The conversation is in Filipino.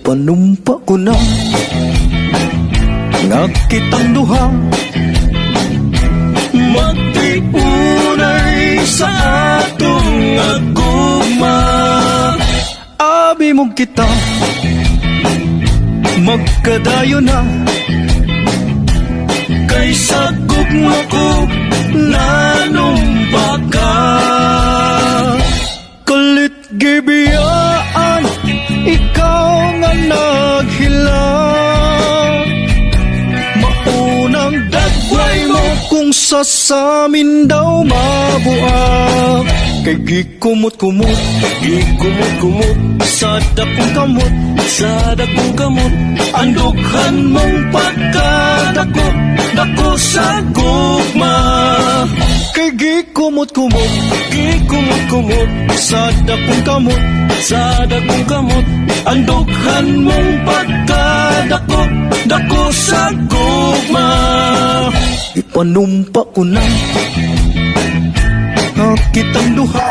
Ipanumpa ko na nga kitang duha magtiunay sa atong aguma. Abi mo kita magkadayo na kay sa gugma ko nanumpa ka. Kalit gibiyaan ikaw nga naghilang, maunang dagway mo kung sasamin daw mabuak. Kay gikumot-kumot, gikumot-kumot sa dakong kamot, sa dakong kamot. Andughan mong pagkadako, dako sa gugma. Kay gikumot-kumot, gikumot-kumot sa dakong kamot, sa dakong kamot. Andughan mong pagkadako, dako sa gugma. Ipanumpa ko na kitang duha